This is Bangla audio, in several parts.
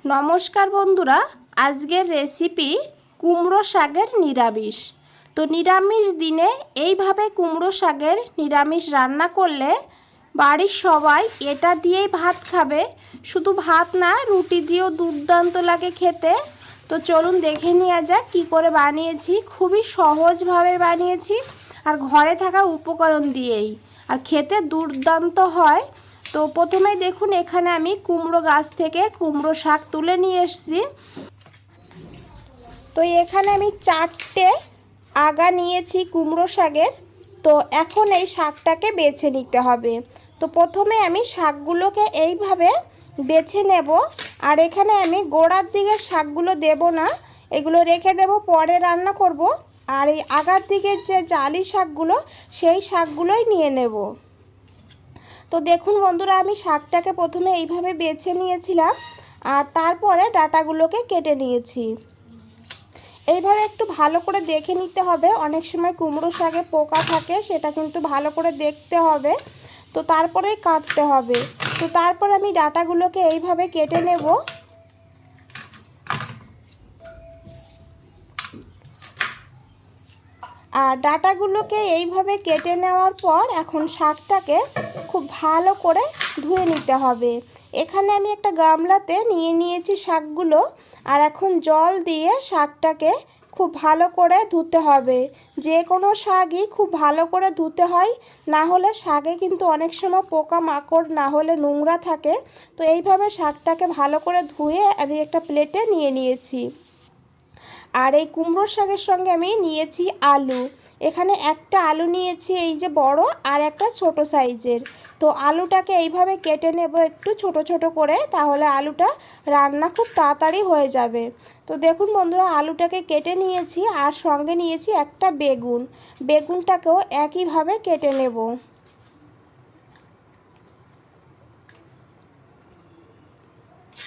নমস্কার বন্ধুরা, আজকের রেসিপি কুমড়ো শাকের নিরামিষ। তো নিরামিষ দিনে এইভাবে কুমড়ো শাকের নিরামিষ রান্না করলে বাড়ির সবাই এটা দিয়েই ভাত খাবে। শুধু ভাত না, রুটি দিয়েও দুর্দান্ত লাগে খেতে। তো চলুন দেখে নেওয়া যাক কী করে বানিয়েছি। খুবই সহজভাবে বানিয়েছি আর ঘরে থাকা উপকরণ দিয়েই, আর খেতে দুর্দান্ত হয়। তো প্রথমেই দেখুন, এখানে আমি কুমড়ো গাছ থেকে কুমড়ো শাক তুলে নিয়ে এসেছি। তো এখানে আমি 4টে আগা নিয়েছি কুমড়ো শাকের। তো এখন এই শাকটাকে বেছে নিতে হবে। তো প্রথমে আমি শাকগুলোকে এইভাবে বেছে নেব। আর এখানে আমি গোড়ার দিকে শাকগুলো দেব না, এগুলো রেখে দেব, পরে রান্না করব। আর এই আগার দিকে যে জালি শাকগুলো, সেই শাকগুলোই নিয়ে নেব। তো দেখুন বন্ধুরা, আমি শাকটাকে প্রথমে এইভাবে বেছে নিয়েছিলাম আর তারপরে ডাঁটাগুলোকে কেটে নিয়েছি। এইভাবে একটু ভালো করে দেখে নিতে হবে, অনেক সময় কুমড়ো শাকে পোকা থাকে, সেটা কিন্তু ভালো করে দেখতে হবে। তো তারপরেই কাটতে হবে। তো তারপর আমি ডাঁটাগুলোকে এইভাবে কেটে নেব। আর ডাঁটাগুলোকে এইভাবে কেটে নেওয়ার পর এখন শাকটাকে খুব ভালো করে ধুয়ে নিতে হবে। এখানে আমি একটা গামলাতে নিয়ে নিয়েছি শাকগুলো, আর এখন জল দিয়ে শাকটাকে খুব ভালো করে ধুতে হবে। যে কোনো শাকই খুব ভালো করে ধুতে হয়, না হলে শাকে কিন্তু অনেক সময় পোকা মাকড় না হলে নোংরা থাকে। তো এইভাবে শাকটাকে ভালো করে ধুয়ে আমি একটা প্লেটে নিয়ে নিয়েছি। আর এই কুমড়ো শাকের সঙ্গে আমি নিয়েছি আলু। এখানে একটা আলু নিয়েছি, এই যে বড়, আর একটা ছোট সাইজের। তো আলুটাকে এইভাবে কেটে নেব একটু ছোট ছোট করে, তাহলে আলুটা রান্না খুব তাড়াতাড়ি হয়ে যাবে। তো দেখুন বন্ধুরা, আলুটাকে কেটে নিয়েছি আর সঙ্গে নিয়েছি একটা বেগুন। বেগুনটাকেও একইভাবে কেটে নেব।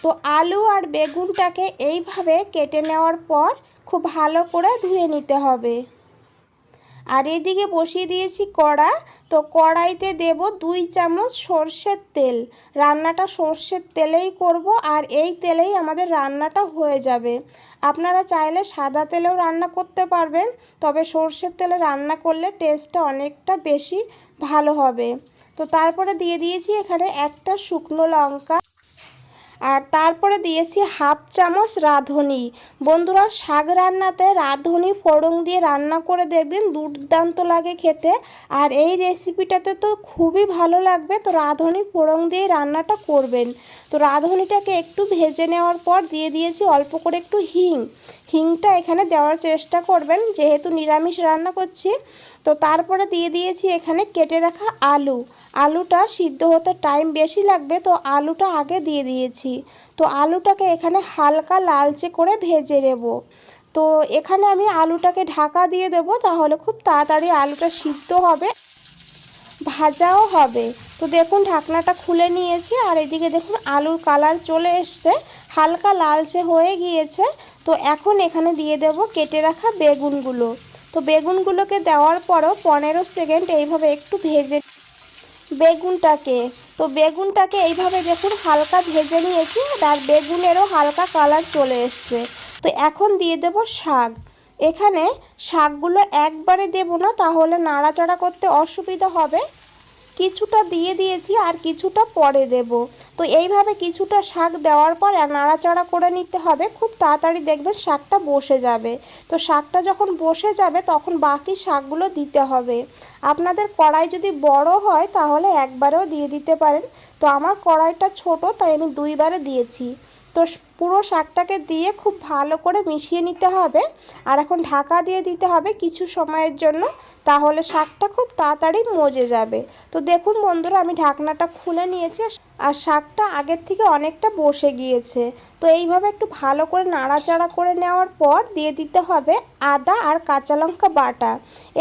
তো আলু আর বেগুনটাকে এইভাবে কেটে নেওয়ার পর খুব ভালো করে ধুয়ে নিতে হবে। আর এদিকে বসিয়ে দিয়েছি কড়া। তো কড়াইতে দেব 2 চামচ সর্ষের তেল। রান্নাটা সর্ষের তেলেই করব, আর এই তেলেই আমাদের রান্নাটা হয়ে যাবে। আপনারা চাইলে সাদা তেলেও রান্না করতে পারবেন, তবে সর্ষের তেলে রান্না করলে টেস্টটা অনেকটা বেশি ভালো হবে। তো তারপরে দিয়ে দিয়েছি এখানে একটা শুকনো লঙ্কা, আর তারপরে দিয়েছি 1/2 চামচ রাঁধুনি। বন্ধুরা, শাক রান্নাতে রাঁধুনি ফোড়ন দিয়ে রান্না করে দেখবেন, দুর্দান্ত লাগে খেতে। আর এই রেসিপিটাতে তো খুবই ভালো লাগবে। তো রাঁধুনি ফোড়ন দিয়ে রান্নাটা করবেন। তো রাঁধুনিটাকে একটু ভেজে নেওয়ার পর দিয়ে দিয়েছি অল্প করে একটু হিংটা এখানে দেওয়ার চেষ্টা করবেন, যেহেতু নিরামিষ রান্না করছি। তো তারপরে দিয়ে দিয়েছি এখানে কেটে রাখা আলু। আলুটা সিদ্ধ হতে টাইম বেশি লাগবে, তো আলুটা আগে দিয়ে দিয়েছি। তো আলুটাকে এখানে হালকা লালচে করে ভেজে নেব। তো এখানে আমি আলুটাকে ঢাকা দিয়ে দেব, তাহলে খুব তাড়াতাড়ি আলুটা সিদ্ধ হবে, ভাজাও হবে। তো দেখুন, ঢাকনাটা খুলে নিয়েছি, আর এদিকে দেখুন আলুর কালার চলে এসছে, হালকা লালচে হয়ে গিয়েছে। তো এখন এখানে দিয়ে দেব কেটে রাখা বেগুনগুলো। তো বেগুনগুলোকে দেওয়ার পরও 15 সেকেন্ড এইভাবে একটু ভেজে বেগুনটাকে এইভাবে দেখুন হালকা ভেজে নিয়েছি, আর বেগুনেরও হালকা কালার চলে এসছে। তো এখন দিয়ে দেব শাক। এখানে শাকগুলো একবারে দেব না, তাহলে নাড়াচাড়া করতে অসুবিধা হবে। কিছুটা দিয়ে দিয়েছি আর কিছুটা পরে দেব। তো এইভাবে কিছুটা শাক দেওয়ার পর নাড়াচাড়া করে নিতে হবে, খুব তাড়াতাড়ি দেখবেন শাকটা বসে যাবে। তো শাকটা যখন বসে যাবে তখন বাকি শাকগুলো দিতে হবে। আপনাদের কড়াই যদি বড় হয় তাহলে একবারেও দিয়ে দিতে পারেন। তো আমার কড়াইটা ছোট, তাই আমি 2বারে দিয়েছি। তো পুরো শাকটাকে দিয়ে খুব ভালো করে মিশিয়ে নিতে হবে। আর এখন ঢাকা দিয়ে দিতে হবে কিছু সময়ের জন্য, তাহলে শাকটা খুব তাড়াতাড়ি মজে যাবে। তো দেখুন বন্ধুরা, আমি ঢাকনাটা খুলে নিয়েছি আর শাকটা আগের থেকে অনেকটা বসে গিয়েছে। তো এইভাবে একটু ভালো করে নাড়াচাড়া করে নেওয়ার পর দিয়ে দিতে হবে আদা আর কাঁচা লঙ্কা বাটা।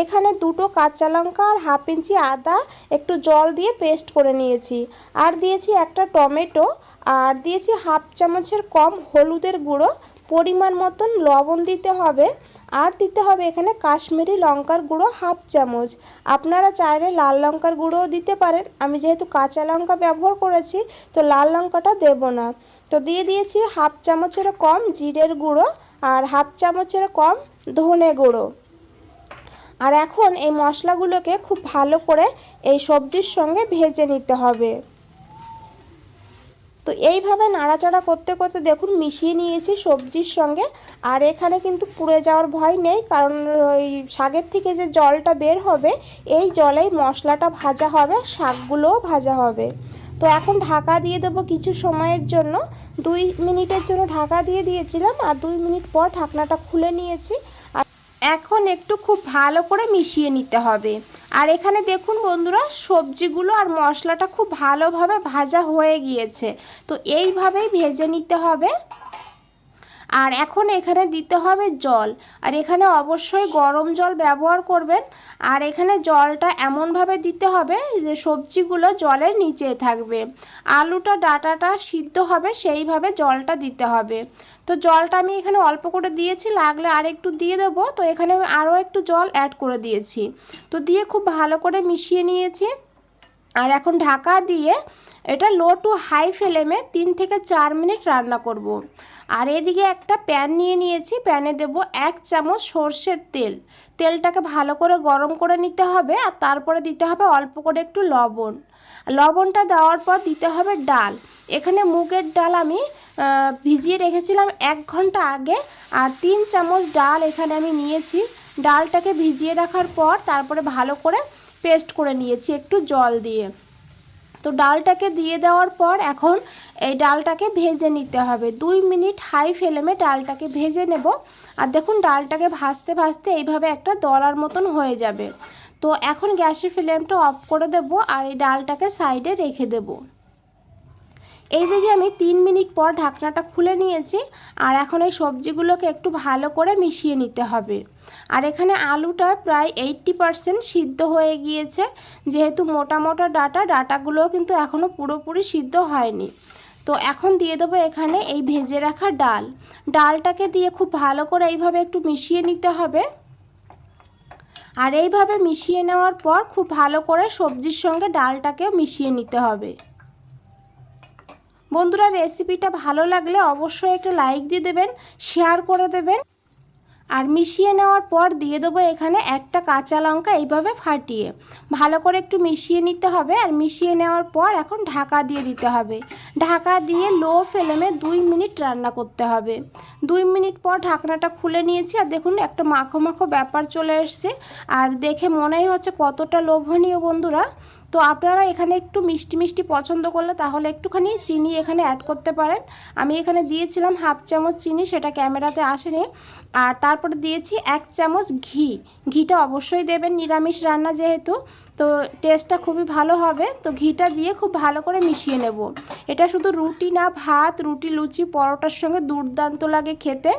এখানে 2টো কাঁচা লঙ্কা আর 1/2 ইঞ্চি আদা একটু জল দিয়ে পেস্ট করে নিয়েছি। আর দিয়েছি একটা টমেটো, আর দিয়েছি 1/2 চামচের কম হলুদের গুঁড়ো, পরিমাণ মতন লবণ দিতে হবে। আর দিতে হবে এখানে কাশ্মীরি লঙ্কার গুঁড়ো 1/2 চামচ। আপনারা চাইলে লাল লঙ্কার গুঁড়োও দিতে পারেন, আমি যেহেতু কাঁচা লঙ্কা ব্যবহার করেছি তো লাল লঙ্কাটা দেব না। তো দিয়ে দিয়েছি হাফ চামচের কম জিরের গুঁড়ো আর হাফ চামচের কম ধনে গুঁড়ো। আর এখন এই মশলাগুলোকে খুব ভালো করে এই সবজির সঙ্গে ভেজে নিতে হবে। তো এইভাবে নাড়াচাড়া করতে করতে দেখুন মিশিয়ে নিয়েছি সবজির সঙ্গে। আর এখানে কিন্তু পুড়ে যাওয়ার ভয় নেই, কারণ ওই শাকের থেকে যে জলটা বের হবে এই জলেই মশলাটা ভাজা হবে, শাকগুলোও ভাজা হবে। তো এখন ঢাকা দিয়ে দেবো কিছু সময়ের জন্য, 2 মিনিটের জন্য ঢাকা দিয়ে দিয়েছিলাম আর 2 মিনিট পর ঢাকনাটা খুলে নিয়েছি। আর এখন একটু খুব ভালো করে মিশিয়ে নিতে হবে। আর এখানে দেখুন বন্ধুরা সবজিগুলো আর মশলাটা খুব ভালোভাবে ভাজা হয়ে গিয়েছে। তো এইভাবেই ভেজে নিতে হবে। আর এখন এখানে দিতে হবে জল, আর এখানে অবশ্যই গরম জল ব্যবহার করবেন। আর এখানে জলটা এমনভাবে দিতে হবে যে সবজিগুলো জলের নিচে থাকবে, আলুটা ডাঁটাটা সিদ্ধ হবে সেইভাবে জলটা দিতে হবে। তো জলটা আমি এখানে অল্প করে দিয়েছি, লাগলে আর একটু দিয়ে দেবো। তো এখানে আমি আরও একটু জল অ্যাড করে দিয়েছি। তো দিয়ে খুব ভালো করে মিশিয়ে নিয়েছি। আর এখন ঢাকা দিয়ে এটা লো টু হাই ফ্লেমে 3 থেকে 4 মিনিট রান্না করব। আর এদিকে একটা প্যান নিয়ে নিয়েছি, প্যানে দেব 1 চামচ সর্ষের তেল। তেলটাকে ভালো করে গরম করে নিতে হবে। আর তারপরে দিতে হবে অল্প করে একটু লবণ। লবণটা দেওয়ার পর দিতে হবে ডাল। এখানে মুগের ডাল আমি ভিজিয়ে রেখেছিলাম 1 ঘন্টা আগে। আর 3 চামচ ডাল এখানে আমি নিয়েছি। ডালটাকে ভিজিয়ে রাখার পর তারপরে ভালো করে পেস্ট করে নিয়েছি একটু জল দিয়ে। তো ডালটাকে দিয়ে দেওয়ার পর এখন এই ডালটাকে ভেজে নিতে হবে। 2 মিনিট হাই ফ্লেমে ডালটাকে ভেজে নেব। আর দেখুন ডালটাকে ভাজতে ভাজতে এইভাবে একটা দলার মতন হয়ে যাবে। তো এখন গ্যাসের ফ্লেমটা অফ করে দেব আর এই ডালটাকে সাইডে রেখে দেব। এইদিকে আমি 3 মিনিট পর ঢাকনাটা খুলে নিয়েছি। আর এখন এই সবজিগুলোকে একটু ভালো করে মিশিয়ে নিতে হবে। আর এখানে আলুটা প্রায় 80% সিদ্ধ হয়ে গিয়েছে, যেহেতু মোটা মোটা ডাটাগুলোও কিন্তু এখনও পুরোপুরি সিদ্ধ হয়নি। তো এখন দিয়ে দেবো এখানে এই ভেজে রাখা ডালটাকে দিয়ে খুব ভালো করে এইভাবে একটু মিশিয়ে নিতে হবে। আর এইভাবে মিশিয়ে নেওয়ার পর খুব ভালো করে সবজির সঙ্গে ডালটাকে মিশিয়ে নিতে হবে। বন্ধুরা রেসিপিটা ভালো লাগলে অবশ্যই একটা লাইক দিয়ে দেবেন, শেয়ার করে দেবেন। আর মিশিয়ে নেওয়ার পর দিয়ে দেবো এখানে একটা কাঁচা লঙ্কা এইভাবে ফাটিয়ে ভালো করে একটু মিশিয়ে নিতে হবে। আর মিশিয়ে নেওয়ার পর এখন ঢাকা দিয়ে দিতে হবে। ঢাকা দিয়ে লো ফ্লেমে 2 মিনিট রান্না করতে হবে। 2 মিনিট পর ঢাকনাটা খুলে নিয়েছি। আর দেখুন একটা মাখো মাখো ব্যাপার চলে এসছে। আর দেখে মনেই হচ্ছে কতটা লোভনীয় বন্ধুরা। তো আপনারা এখানে একটু মিষ্টি মিষ্টি পছন্দ করলে তাহলে একটুখানি চিনি এখানে অ্যাড করতে পারেন। আমি এখানে দিয়েছিলাম হাফ চামচ চিনি, সেটা ক্যামেরাতে আসেনি। আর তারপরে দিয়েছি 1 চামচ ঘিটা অবশ্যই দেবেন, নিরামিষ রান্না যেহেতু, তো টেস্টটা খুবই ভালো হবে। তো ঘিটা দিয়ে খুব ভালো করে মিশিয়ে নেব। এটা শুধু রুটি না, ভাত, রুটি, লুচি, পরোটার সঙ্গে দুর্দান্ত লাগে খেতে।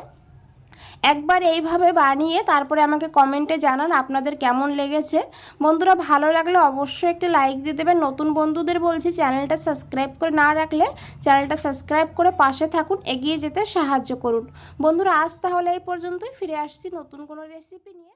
একবার এইভাবে বানিয়ে তারপরে আমাকে কমেন্টে জানান আপনাদের কেমন লেগেছে। বন্ধুরা ভালো লাগলে অবশ্যই একটা লাইক দিয়ে দেবেন। নতুন বন্ধুদের বলছি চ্যানেলটা সাবস্ক্রাইব করে না রাখলে চ্যানেলটা সাবস্ক্রাইব করে পাশে থাকুন, এগিয়ে যেতে সাহায্য করুন। বন্ধুরা আজ তাহলে এই পর্যন্তই, ফিরে আসছি নতুন কোনো রেসিপি নিয়ে।